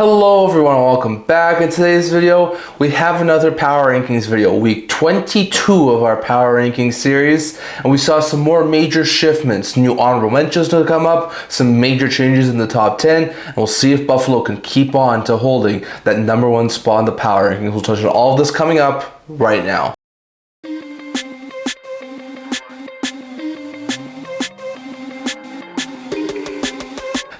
Hello everyone and welcome back. In today's video, we have another Power Rankings video, week 22 of our Power Rankings series, and we saw some more major shifts, new honorable mentions to come up, some major changes in the top 10, and we'll see if Buffalo can keep on to holding that #1 spot in the Power Rankings. We'll touch on all of this coming up right now.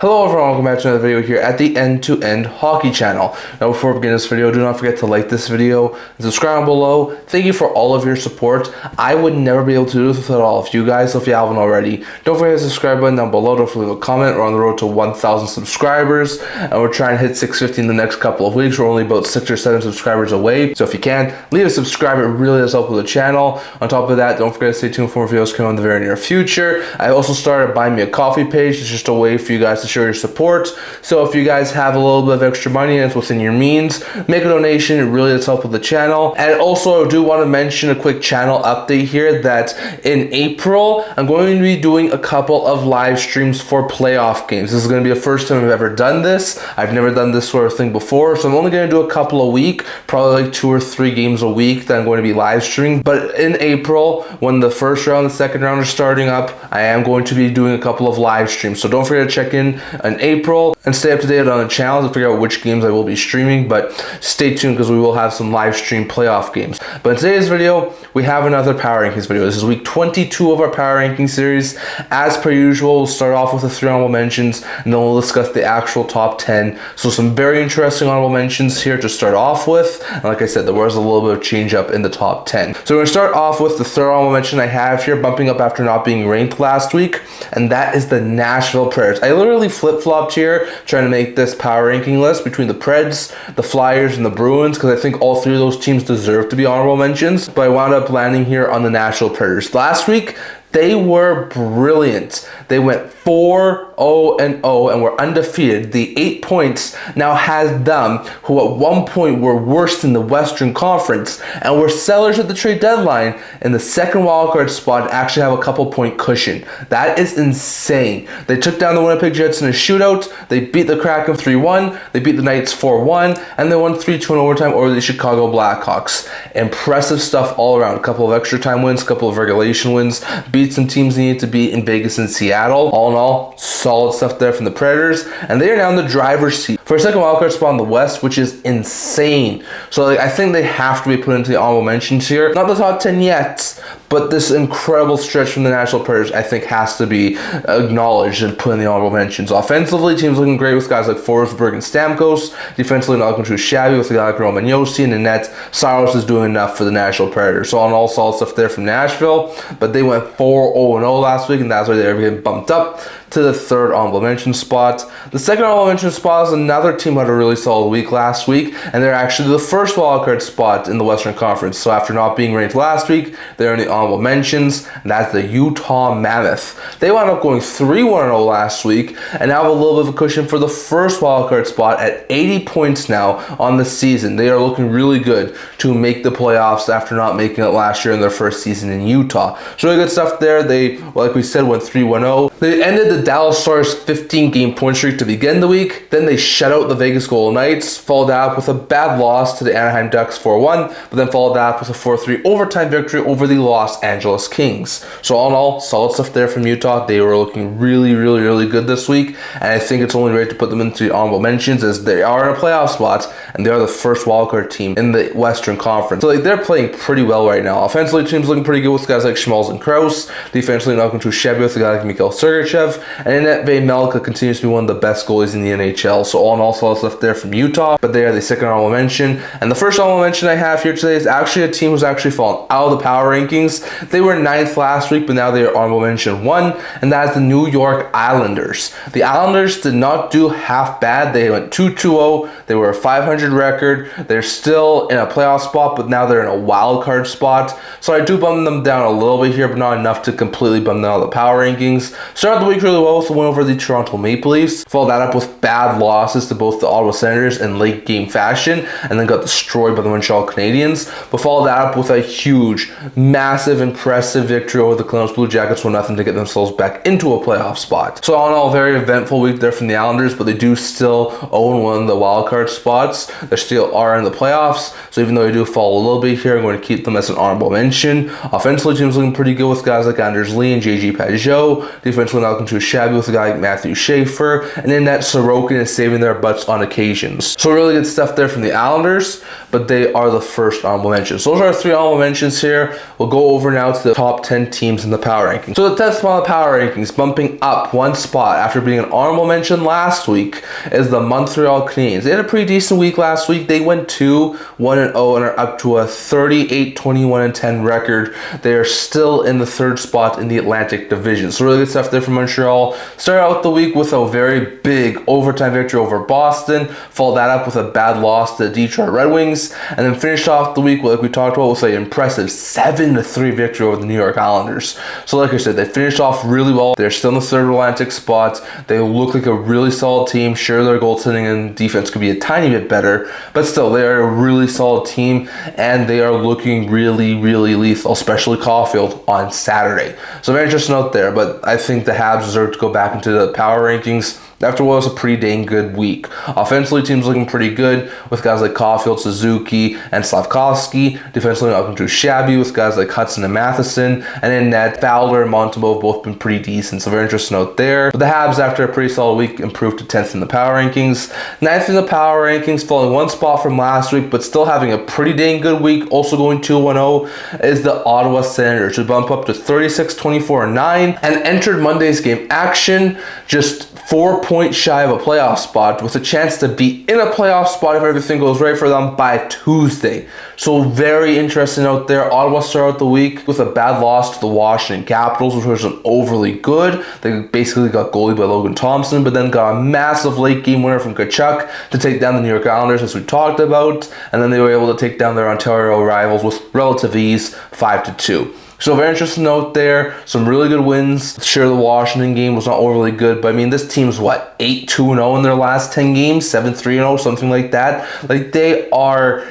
Hello everyone, welcome back to another video here at the End-to-End Hockey channel. Now before we begin this video, do not forget to like this video and subscribe below. Thank you for all of your support. I would never be able to do this without all of you guys, so if you haven't already, don't forget to subscribe button down below. Don't forget to leave a comment. We're on the road to 1,000 subscribers and we're trying to hit 650 in the next couple of weeks. We're only about 6 or 7 subscribers away, so if you can, leave a subscribe. It really does help with the channel. On top of that, don't forget to stay tuned for more videos coming in the very near future. I also started a Buy Me a Coffee page. It's just a way for you guys to show your support. So if you guys have a little bit of extra money and it's within your means, make a donation. It really does help with the channel. And also I do want to mention a quick channel update here that in April I'm going to be doing a couple of live streams for playoff games. This is going to be the first time I've ever done this. I've never done this sort of thing before, so I'm only going to do a couple a week, probably like 2 or 3 games a week that I'm going to be live streaming. But in April, when the first round and the second round are starting up, I am going to be doing a couple of live streams, so don't forget to check in April and stay up to date on the channel to figure out which games I will be streaming, but stay tuned because we will have some live stream playoff games. But in today's video, we have another Power Rankings video. This is week 22 of our Power Rankings series. As per usual, we'll start off with the 3 honorable mentions and then we'll discuss the actual top 10. So some very interesting honorable mentions here to start off with. And like I said, there was a little bit of change up in the top 10. So we're going to start off with the 3rd honorable mention I have here, bumping up after not being ranked last week, and that is the Nashville Predators. I literally flip-flopped here trying to make this power ranking list between the Preds, the Flyers, and the Bruins because I think all 3 of those teams deserve to be honorable mentions, but I wound up landing here on the Nashville Predators. Last week, they were brilliant. They went 4-0-0 and were undefeated. The 8 points now has them, who at one point were worst in the Western Conference and were sellers at the trade deadline, in the second wildcard spot actually have a couple point cushion. That is insane. They took down the Winnipeg Jets in a shootout. They beat the Kraken 3-1. They beat the Knights 4-1. And they won 3-2 in overtime over the Chicago Blackhawks. Impressive stuff all around. A couple of extra time wins, a couple of regulation wins. Beat some teams they needed to beat in Vegas and Seattle. All in all, solid stuff there from the Predators, and they are now in the driver's seat for a second wildcard spot in the West, which is insane. So I think they have to be put into the honorable mentions here. Not the top 10 yet, but this incredible stretch from the Nashville Predators I think has to be acknowledged and put in the honorable mentions. Offensively, teams looking great with guys like Forsberg and Stamkos. Defensively, not looking too shabby with the guy like Roman Josi and the net. Saros is doing enough for the Nashville Predators. So on all solid stuff there from Nashville, but they went 4-0-0 last week, and that's why they're getting bumped up to the 3rd honorable mention spot. The 2nd honorable mention spot is another team who had a really solid week last week, and they're actually the 1st wildcard spot in the Western Conference. So after not being ranked last week, they're in the honorable mentions, and that's the Utah Mammoth. They wound up going 3-1-0 last week, and now have a little bit of a cushion for the 1st wildcard spot at 80 points now on the season. They are looking really good to make the playoffs after not making it last year in their first season in Utah. So really good stuff there. They, like we said, went 3-1-0. They ended the Dallas Stars 15-game point streak to begin the week. Then they shut out the Vegas Golden Knights, followed that up with a bad loss to the Anaheim Ducks 4-1, but then followed that up with a 4-3 overtime victory over the Los Angeles Kings. So all in all, solid stuff there from Utah. They were looking really, really, really good this week, and I think it's only right to put them into the honorable mentions as they are in a playoff spot, and they are the 1st wildcard team in the Western Conference. So they're playing pretty well right now. Offensively, teams looking pretty good with guys like Schmalz and Krause. Defensively, not looking too shabby with a guy like Mikhail Sergachev, and in that vein, Melka continues to be one of the best goalies in the NHL. So all in all, solid stuff there from Utah, but they are the 2nd honorable mention. And the 1st honorable mention I have here today is actually a team who's actually fallen out of the power rankings. They were 9th last week, but now they are honorable mention 1, and that is the New York Islanders. The Islanders did not do half bad. They went 2-2-0. They were a 500 record. They're still in a playoff spot, but now they're in a wild card spot. So I do bump them down a little bit here, but not enough to completely bump them out of the power rankings. Started the week really well with a win over the Toronto Maple Leafs. Followed that up with bad losses to both the Ottawa Senators in late game fashion, and then got destroyed by the Montreal Canadiens. But followed that up with a huge, massive, impressive victory over the Columbus Blue Jackets 1-0 to get themselves back into a playoff spot. So all in all, very eventful week there from the Islanders, but they do still own one of the wildcard spots. They still are in the playoffs, so even though they do fall a little bit here, I'm going to keep them as an honorable mention. Offensively, team's looking pretty good with guys like Anders Lee and JG Pajot. Defensively, not looking too shabby with a guy like Matthew Schaefer, and in that Sorokin is saving their butts on occasions. So really good stuff there from the Islanders, but they are the first honorable mentions. So those are our 3 honorable mentions here. We'll go over now to the top 10 teams in the power rankings. So the 10th spot in the power rankings, bumping up 1 spot after being an honorable mention last week, is the Montreal Canadiens. They had a pretty decent week last week. They went 2-1-0 and are up to a 38-21-10 record. They are still in the 3rd spot in the Atlantic Division. So really good stuff there from Montreal. Started out the week with a very big overtime victory over Boston. Followed that up with a bad loss to the Detroit Red Wings, and then finished off the week, like we talked about, with an impressive 7-3 victory over the New York Islanders. So like I said, they finished off really well. They're still in the 3rd Atlantic spot. They look like a really solid team. Sure, their goaltending and defense could be a tiny bit better, but still, they are a really solid team, and they are looking really, really lethal, especially Caulfield on Saturday. So very interesting out there, but I think the Habs deserve to go back into the power rankings after what was a pretty dang good week. Offensively, team's looking pretty good with guys like Caulfield, Suzuki, and Slavkovsky. Defensively, not looking too shabby with guys like Hudson and Matheson. And in net, Fowler and Montembeault have both been pretty decent, so very interesting out there. But the Habs, after a pretty solid week, improved to 10th in the power rankings. 9th in the power rankings, falling 1 spot from last week, but still having a pretty dang good week, also going 2-1-0, is the Ottawa Senators, who bump up to 36-24-9 and entered Monday's game action just 4 points shy of a playoff spot, with a chance to be in a playoff spot if everything goes right for them by Tuesday. So very interesting out there. Ottawa started out the week with a bad loss to the Washington Capitals, which wasn't overly good. They basically got goalie by Logan Thompson, but then got a massive late game winner from Tkachuk to take down the New York Islanders, as we talked about, and then they were able to take down their Ontario rivals with relative ease, 5-2. So very interesting note there. Some really good wins. Sure, the Washington game was not overly good, but I mean, this team's what, 8-2-0 in their last 10 games, 7-3-0, something like that. Like, they are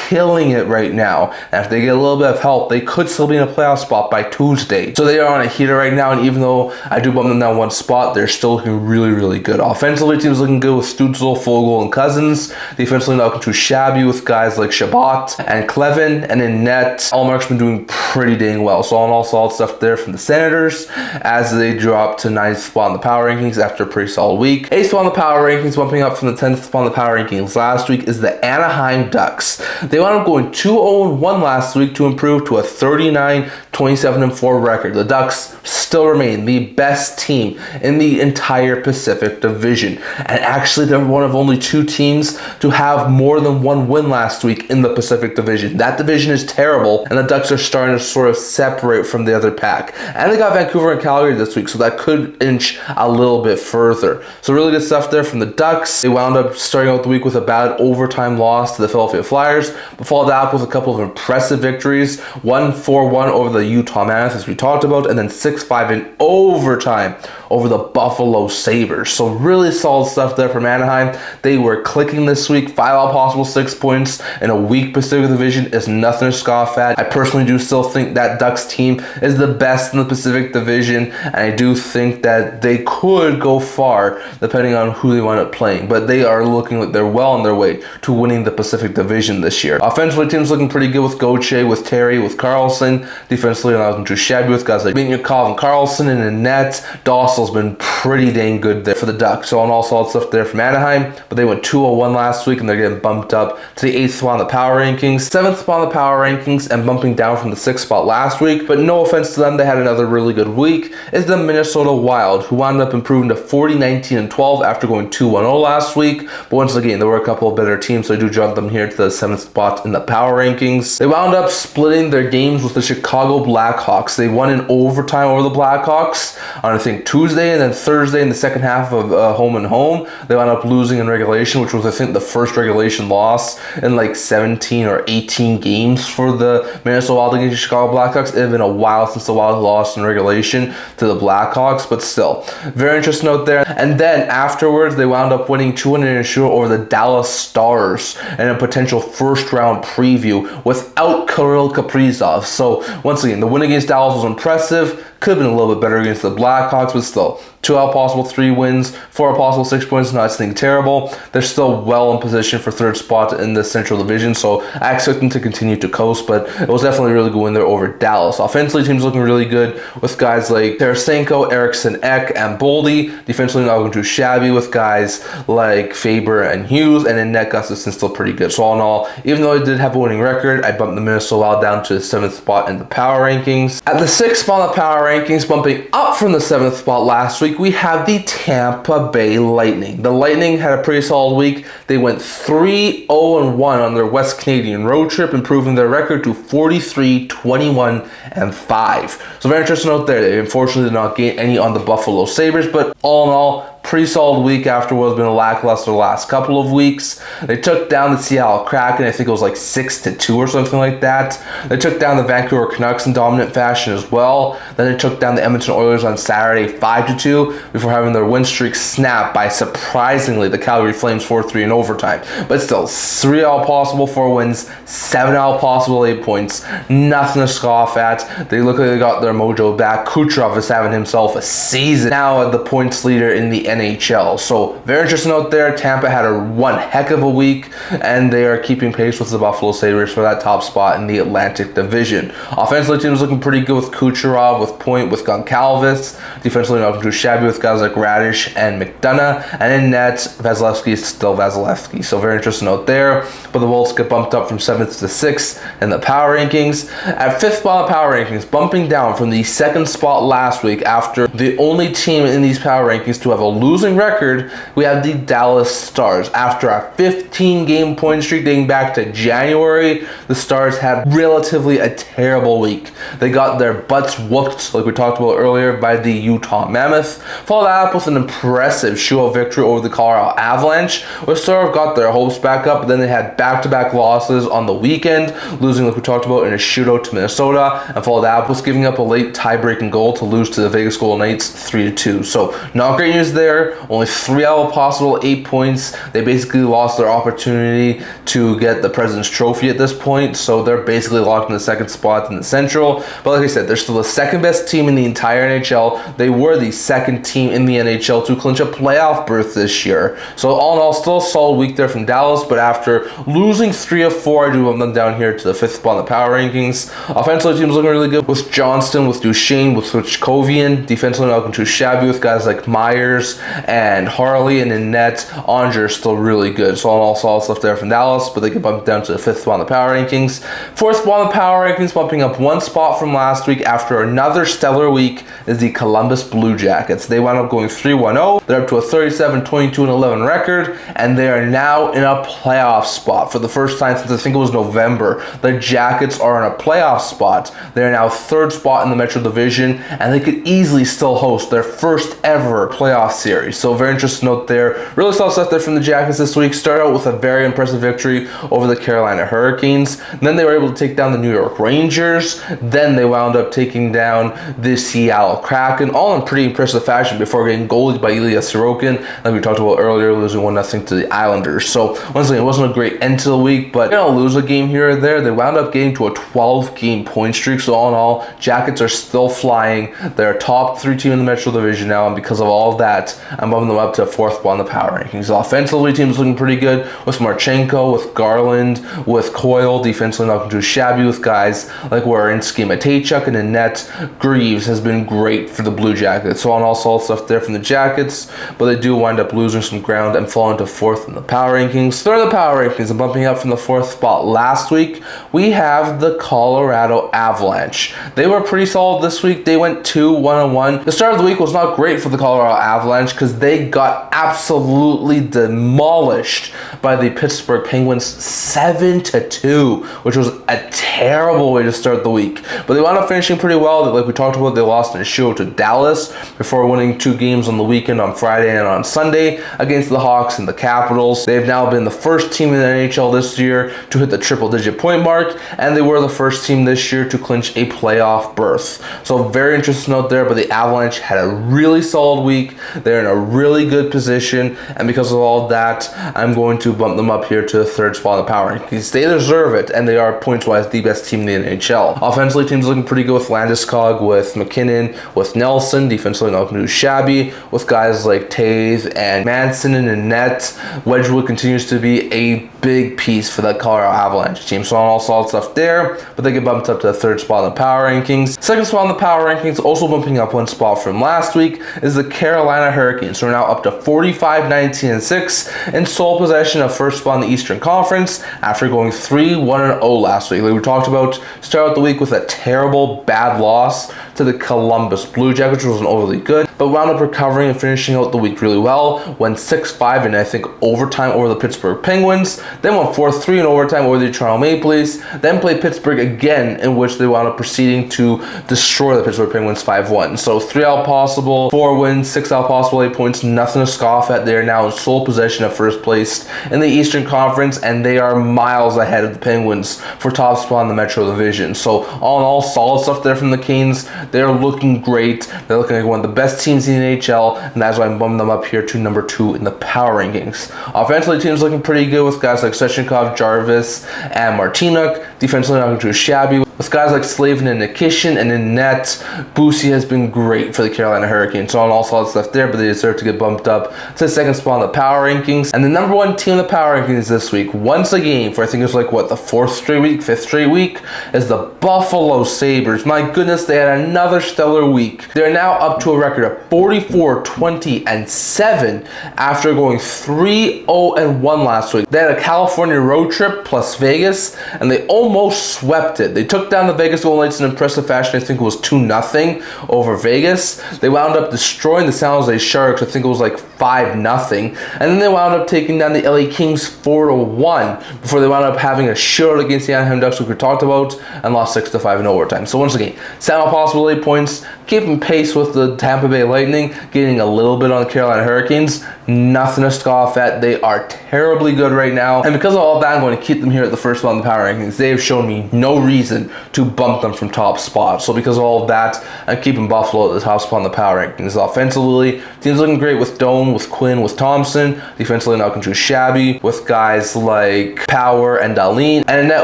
killing it right now. And if they get a little bit of help, they could still be in a playoff spot by Tuesday. So they are on a heater right now, and even though I do bump them down 1 spot, they're still looking really, really good. Offensively, team's looking good with Stützle, Foegele, and Cousins. Defensively, not looking too shabby with guys like Shabbat and Clevin. And in net, Allmark's been doing pretty dang well. So all in all, solid stuff there from the Senators as they drop to 9th spot in the power rankings after a pretty solid week. 8th spot in the power rankings, bumping up from the 10th spot in the power rankings last week, is the Anaheim Ducks. They wound up going 2-0-1 last week to improve to a 39-27-4 record. The Ducks still remain the best team in the entire Pacific Division. And actually, they're one of only 2 teams to have more than 1 win last week in the Pacific Division. That division is terrible, and the Ducks are starting to sort of separate from the other pack. And they got Vancouver and Calgary this week, so that could inch a little bit further. So really good stuff there from the Ducks. They wound up starting out the week with a bad overtime loss to the Philadelphia Flyers, but followed that up with a couple of impressive victories. 1-4-1 over the Utah Mammoth, as we talked about, and then 6-5 in overtime over the Buffalo Sabres. So really solid stuff there from Anaheim. They were clicking this week. 5 out of possible 6 points in a weak Pacific Division is nothing to scoff at. I personally do still think that Ducks team is the best in the Pacific Division, and I do think that they could go far depending on who they wind up playing. But they are looking like they're well on their way to winning the Pacific Division this year. Offensively, team's looking pretty good with Gauthier, with Terry, with Carlson. Defensively, not looking too shabby with guys like Minyakov and Carlson. And in net, Dossel's been pretty dang good there for the Ducks. So on all solid stuff there from Anaheim, but they went 2-0-1 last week, and they're getting bumped up to the 8th spot on the power rankings, 7th spot on the power rankings, and bumping down from the 6th spot last week. But no offense to them, they had another really good week, is the Minnesota Wild, who wound up improving to 40-19-12 after going 2-1-0 last week. But once again, there were a couple of better teams, so I do jump them here to the 7th spot spot in the power rankings. They wound up splitting their games with the Chicago Blackhawks. They won in overtime over the Blackhawks on, I think, Tuesday, and then Thursday in the second half of home and home. They wound up losing in regulation, which was, I think, the first regulation loss in like 17 or 18 games for the Minnesota Wild against the Chicago Blackhawks. It had been a while since the Wild lost in regulation to the Blackhawks, but still, very interesting note there. And then afterwards, they wound up winning 2-0 over the Dallas Stars in a potential first round preview without Kirill Kaprizov. So once again, the win against Dallas was impressive. Could have been a little bit better against the Blackhawks, but still, 2 out of possible 3 wins, 4 out of possible 6 points, not anything terrible. They're still well in position for third spot in the Central Division, so I expect them to continue to coast, but it was definitely a really good win there over Dallas. Offensively, team's looking really good with guys like Tarasenko, Eriksson Ek, and Boldy. Defensively, not looking too shabby with guys like Faber and Hughes, and in net, Gustafsson still pretty good. So all in all, even though I did have a winning record, I bumped the Minnesota Wild down to the 7th spot in the power rankings. At the 6th spot in the power rankings, bumping up from the 7th spot last week, we have the Tampa Bay Lightning. The Lightning had a pretty solid week. They went 3-0-1 on their West Canadian road trip, improving their record to 43-21-5. So very interesting note there. They unfortunately did not gain any on the Buffalo Sabres, but all in all, pretty solid week after what has been a lackluster last couple of weeks. They took down the Seattle Kraken, I think it was like 6-2 or something like that. They took down the Vancouver Canucks in dominant fashion as well. Then they took down the Edmonton Oilers on Saturday 5-2 before having their win streak snapped by, surprisingly, the Calgary Flames 4-3 in overtime. But still, 3 out of possible 4 wins, 7 out of possible 8 points. Nothing to scoff at. They look like they got their mojo back. Kucherov is having himself a season now at the points leader in the NHL. So very interesting out there. Tampa had one heck of a week, and they are keeping pace with the Buffalo Sabres for that top spot in the Atlantic Division. Offensively, the team is looking pretty good with Kucherov, with Point, with Goncalves. Defensively, not too shabby with guys like Radish and McDonough. And in net, Vasilevsky is still Vasilevsky. So very interesting out there. But the Wolves get bumped up from 7th to 6th in the power rankings. At 5th spot in the power rankings, bumping down from the 2nd spot last week after the only team in these power rankings to have a losing record, we have the Dallas Stars. After a 15-game point streak dating back to January, the Stars had relatively a terrible week. They got their butts whooped, like we talked about earlier, by the Utah Mammoth. Followed that up with an impressive shootout victory over the Colorado Avalanche, which sort of got their hopes back up, but then they had back-to-back losses on the weekend, losing, like we talked about, in a shootout to Minnesota, and followed that up with giving up a late tie-breaking goal to lose to the Vegas Golden Knights 3-2. So not great news there. Only 3 out of possible 8 points. They basically lost their opportunity to get the President's Trophy at this point, so they're basically locked in the 2nd spot in the Central. But like I said, they're still the 2nd best team in the entire NHL. They were the 2nd team in the NHL to clinch a playoff berth this year. So all in all, still a solid week there from Dallas, but after losing 3 of 4, I do have them down here to the 5th spot in the power rankings. Offensively, the team's looking really good with Johnston, with Duchesne, with Kovian. Defensively, not looking too shabby with guys like Myers and Harley, and in net, Onger is still really good. So all solid stuff there from Dallas, but they get bumped down to the 5th spot in the power rankings. 4th spot in the power rankings, bumping up 1 spot from last week after another stellar week, is the Columbus Blue Jackets. They wound up going 3-1-0. They're up to a 37-22-11 record, and they are now in a playoff spot for the first time since I think it was November. The Jackets are in a playoff spot. They're now 3rd spot in the Metro Division, and they could easily still host their first ever playoff series. So very interesting note there. Really solid stuff there from the Jackets this week. Started out with a very impressive victory over the Carolina Hurricanes. Then they were able to take down the New York Rangers. Then they wound up taking down the Seattle Kraken, all in pretty impressive fashion before getting goalied by Ilya Sorokin, like we talked about earlier, losing 1-0 to the Islanders. So once again, it wasn't a great end to the week, but lose a game here or there. They wound up getting to a 12-game point streak. So all in all, Jackets are still flying. They're a top 3 team in the Metro Division now, and because of all of that, I'm bumping them up to 4th spot in the power rankings. So offensively, team's looking pretty good with Marchenko, with Garland, with Coyle. Defensively, not too shabby with guys like Werenski, Matejchuk, and in net, Greaves has been great for the Blue Jackets. So on all solid stuff there from the Jackets, but they do wind up losing some ground and falling to 4th in the power rankings. 3rd in the power rankings and bumping up from the 4th spot last week, we have the Colorado Avalanche. They were pretty solid this week. They went 2-1-1. The start of the week was not great for the Colorado Avalanche. Avalanche because they got absolutely demolished by the Pittsburgh Penguins 7-2, which was a terrible way to start the week. But they wound up finishing pretty well. Like we talked about, they lost in a show to Dallas before winning 2 games on the weekend on Friday and on Sunday against the Hawks and the Capitals. They've now been the first team in the NHL this year to hit the triple-digit point mark, and they were the first team this year to clinch a playoff berth. So very interesting note there, but the Avalanche had a really solid week. They're in a really good position, and because of all that, I'm going to bump them up here to the 3rd spot in the power rankings. They deserve it, and they are points-wise the best team in the NHL. Offensively, teams looking pretty good with Landeskog, with McKinnon, with Nelson. Defensively, not too shabby with guys like Taves and Manson in net. Wedgwood continues to be a big piece for that Colorado Avalanche team. So all solid stuff there, but they get bumped up to the 3rd spot in the power rankings. 2nd spot in the power rankings, also bumping up 1 spot from last week, is the Carolina Hurricanes. So we're now up to 45-19-6 in sole possession of 1st spot in the Eastern Conference after going 3-1-0 last week. Like we talked about, start out the week with a terrible bad loss to the Columbus Blue Jackets, which wasn't overly good, but wound up recovering and finishing out the week really well. Went 6-5 in, I think, overtime over the Pittsburgh Penguins, then went 4-3 in overtime over the Toronto Maple Leafs, then played Pittsburgh again, in which they wound up proceeding to destroy the Pittsburgh Penguins 5-1. So 3 out possible, 4 wins, 6 out possible, 8 points, nothing to scoff at. They are now in sole possession of 1st place in the Eastern Conference, and they are miles ahead of the Penguins for top spot in the Metro Division. So all in all, solid stuff there from the Canes. They're looking great. They're looking like one of the best teams in the NHL, and that's why I'm bumping them up here to number 2 in the power rankings. Offensively, teams looking pretty good with guys like Svechnikov, Jarvis, and Martinuk. Defensively, not too shabby with guys like Slavin and Nikishin, and in net, Boosie has been great for the Carolina Hurricanes. So on all solid stuff there, but they deserve to get bumped up to the 2nd spot in the power rankings. And the number 1 team in the power rankings this week, once again, for I think it's like what, the 4th straight week, 5th straight week, is the Buffalo Sabres. My goodness, they had another stellar week. They're now up to a record of 44-20-7 after going 3-0-1 last week. They had a California road trip plus Vegas, and they almost swept it. They took down the Vegas Golden Knights in impressive fashion. I think it was 2-0 over Vegas. They wound up destroying the San Jose Sharks. I think it was like 5-0. And then they wound up taking down the LA Kings 4-1 before they wound up having a shootout against the Anaheim Ducks, which we talked about, and lost 6-5 in overtime. So once again, 7 possible 8 points, keeping pace with the Tampa Bay Lightning, getting a little bit on the Carolina Hurricanes. Nothing to scoff at. They are terribly good right now. And because of all that, I'm going to keep them here at the 1st spot in the power rankings. They have shown me no reason to bump them from top spot. So because of all of that, I'm keeping Buffalo at the top spot in the power rankings. Offensively, teams looking great with Doan, with Quinn, with Thompson. Defensively, not too shabby with guys like Power and Dahlin. And in net,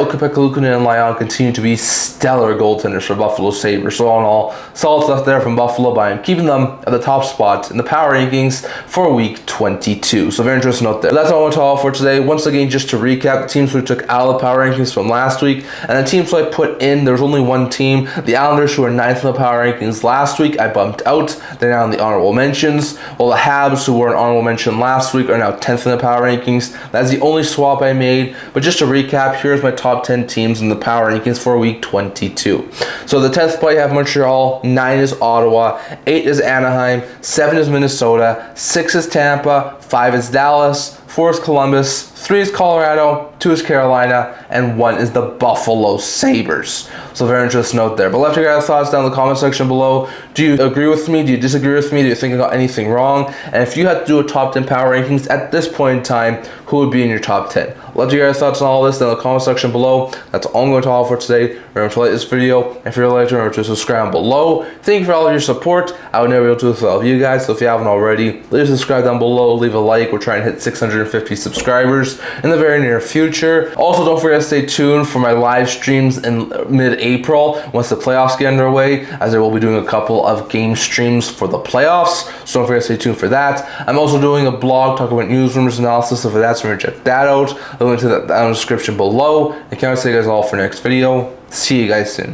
Ukko-Pekka-Luukkonen and Lyon continue to be stellar goaltenders for Buffalo Sabres. So all in all, solid stuff there from Buffalo, but I'm keeping them at the top spot in the power rankings for week 22. So very interesting note there. But that's all I want to talk for today. Once again, just to recap, the teams we took out of the power rankings from last week, and the teams who I put in, there was only 1 team. The Islanders, who were 9th in the power rankings last week, I bumped out. They're now in the honorable mentions. While the Habs, who were an honorable mention last week, are now 10th in the power rankings. That's the only swap I made. But just to recap, here's my top 10 teams in the power rankings for week 22. So the 10th spot, you have Montreal, 9 is Ottawa, 8 is Anaheim, 7 is Minnesota, 6 is Tampa, 5 is Dallas, 4 is Columbus, 3 is Colorado, 2 is Carolina, and 1 is the Buffalo Sabres. So very interesting note there. But left your guys' thoughts down in the comment section below. Do you agree with me? Do you disagree with me? Do you think I got anything wrong? And if you had to do a top 10 power rankings at this point in time, who would be in your top 10? Love to hear your thoughts on all this down in the comment section below. That's all I'm going to talk for today. Remember to like this video. If you're a like, remember to subscribe below. Thank you for all of your support. I would never be able to do this without you guys. So if you haven't already, leave a subscribe down below. Leave a like. We're trying to hit 650 subscribers in the very near future. Also, don't forget to stay tuned for my live streams in mid-April once the playoffs get underway, as I will be doing a couple of game streams for the playoffs. So don't forget to stay tuned for that. I'm also doing a blog talking about news, rumors, analysis. So for that, so check that out. The link to that down in the description below. I can't wait to see you guys all for next video. See you guys soon.